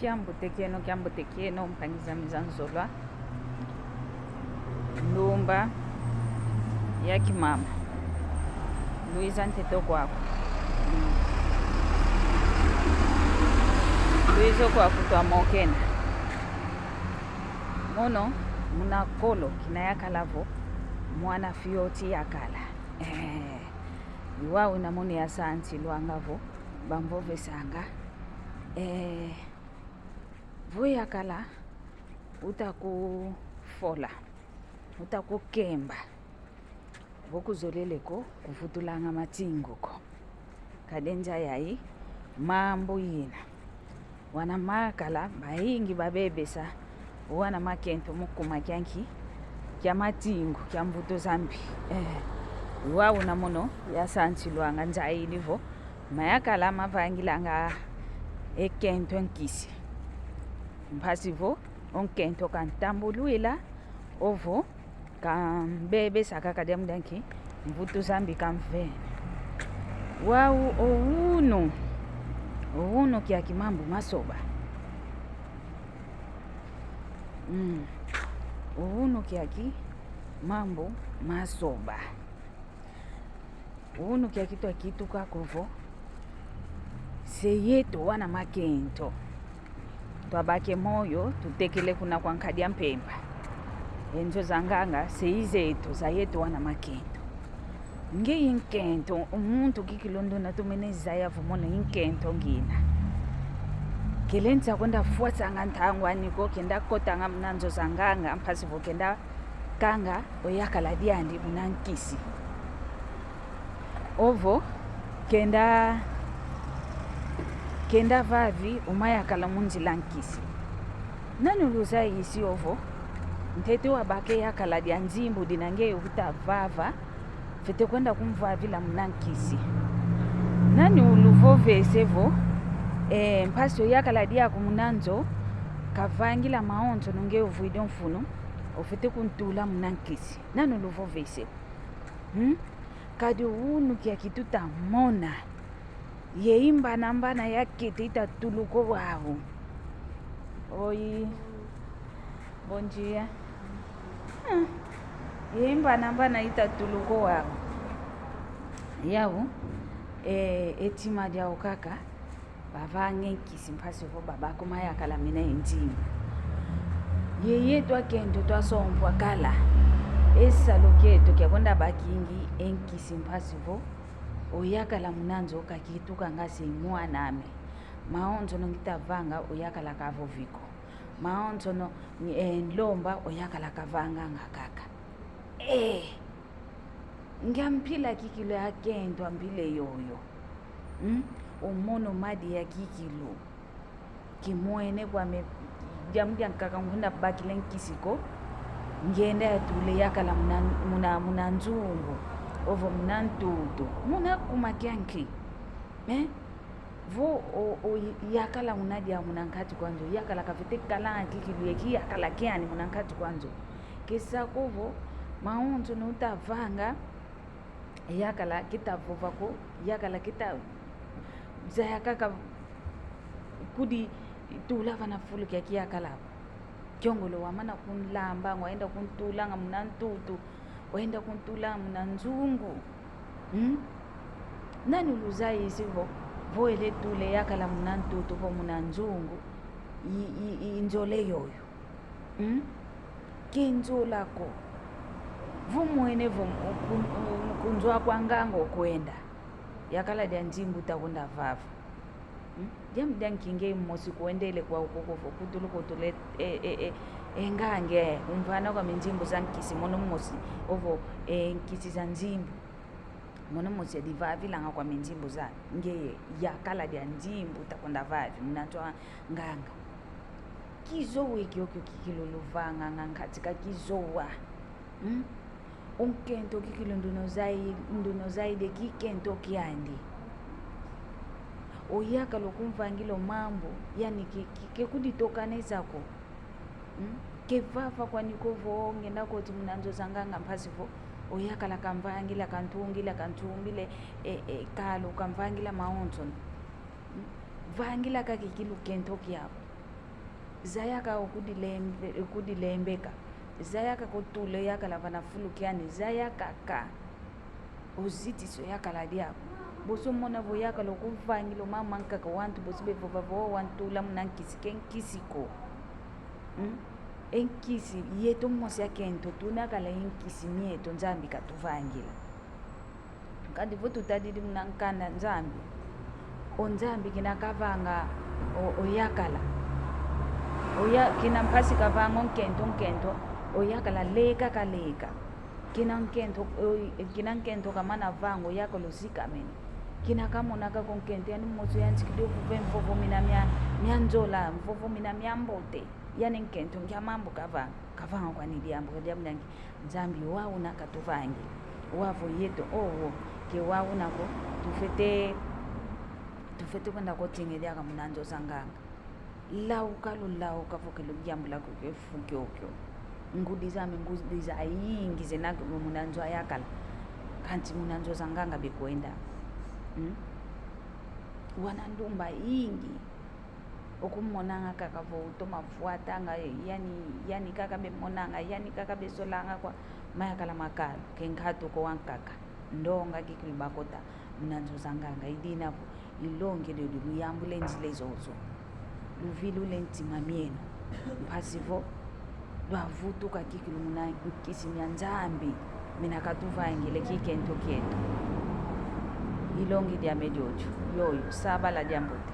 Kiambutekeno mpangiza mizanzolwa ndumba ya kimama Luiza Nketo kwako Luizo kwako twamokena mono munakolo kinayakala vo mwana fioti yakala iwawe namone ya santi luangavo bambove sanga vo yakala utakufola utakukemba vokuzoleleko kuvutulanga matingoko kadenja yai mambo yina wana makala baingi babebesa wana makento mukuma kyanki kya matingo kya mvuto zambi iwawu namono yasanchilwanga njailivo mayakala mavangilanga ekento nkisi mpasivo onkento kantambulwila ovo kambebesa kakadya mudanki mvuto zambi kamvene wawu ouno kya kimambo masoba ouno kyaki mambo masoba ouno kyaki twakituka kovo seyeto wana makento twabake moyo tutekele kuna kwa nkadya mpemba enjo zanganga seizeto zayeto wana makento nge inkento umuntu kikilondona tumeneza yavumona inkento ngina kelenza kwenda fuatsa ngantangwa niko kenda kotanga mnanzo zanganga mpasivo kenda kanga oyakala diandi munankisi ovo kenda vavi umayakala munzilankisi nani uluza isi ovo ntete wabake yakala dia nzimbu dinange utavava fete kwenda kumvavila munankisi nani uluvovesevo mpasio yakala dia kumunanzo kavangila maonzo nonge uvuide mfuno ofete kuntula munankisi nani uluvovesevo kadi unu kia kituta mona yeimba nambana yakete itatuluko wawo oi bom dia yeimba nambana itatuluko wawo yawo etima dyao kaka bavange nkisi mpasi vo babako mayakala mina enjimu yeye twakendo twasompwa kala esaloketo kyakonda bakingi enkisi mpasi vo oyakala munanzo kakituka ngase mwaname maonzo nongitavanga oyakala kavo viko maonzo no nlomba oyakala kavanga ngakaka ngampila kikilo yakendo ambile yoyo umono madi ya kikilo kimwene kwa me jamdia nkaka ngunda bakile nkisiko ngenda yatule yakala munanzungu ovo munantutu muna kumakyanki vo yakala munadia munankati kwanzo yakala kafete kala kikilo yaki yakala kyani munankati kwanzo kesa kovo maonzo nutavanga yakala kitavovako yakala kita zayakaka kudi Tula vana fulu kia yakala kyongolo wamana kunlamba waenda kuntulanga munantutu waenda kuntulanga munanzungu nani uluzai isivo voele tule yakala munantutu vo munanzungu inzole yoyo kinzolako vumwene kunzwa kwangango kwenda yakala dia nzimbu takunda vava jamda nkinge mmosi kuendele kwa ukokovo kutuluko tule engange umvana kwa minzimbu za nkisi mono mmosi ovo nkisi za nzimbu mono mmosi divavi langa kwa minzimbu za nge yakala dia nzimbu takunda vavi mnatoa nganga kizowe kyokyo kikiloluvanga ngankatika kizowa unkento kikilo nduno zaide kikento kiandi oyakala okumvangilo mambo yani kekuditokanezako kevava kwanikovo ngenda koti munanzo zanganga mpasivo oyakala kamvangila kantumbile kalo kamvangila maonzo vangila kakikilu kento kyako zayaka ukudilembeka zayaka kutula yakala vanafulukiani zayakaka uzitiso yakala diako boso mona vo yakala okuvangilo mamankaka wantu bosi bevovavo wantula munankisi kenkisiko enkisi yeto mosi yakento tunakala enkisi mieto nzambi katuvangila kandi vo tutadidi munankanda nzambi onzambi kinakavanga oyakala kina mpasi kavanga onkento oyakala leka kaleka kina nkento kamana vanga oyakala osikamene kina kamonaka konkento yani moso yansikidi ovuve mvovo mina mianzola mvovo mina miambote yani nkento nkiamambo kavanga kwanidiambo kadiamnyangi nzambi waunaka tuvangi wavo yeto owo ke waunako tufete kwenda kotingeliaka munanzo sanganga lauka vokelo Tuyambula kukefukyokyo ngudiza ayingi zenake munanzo ayakala kanti munanzo sanganga bekwenda wanandumba ingi okumonanga kakavo utomafuatanga yani kakabe monanga yani kakabe solanga kwa mayakala makala kenkato ko wankaka ndonga kikilibakota munanzo sanganga idinapo ilonge de Tuyambula enzile zozo luvilu lentima mieno mpasivo lwavutuka kikilu muna kisi nyanzambi mina katuvangile kikento ilonge dia mediocho yoyo saba la jambote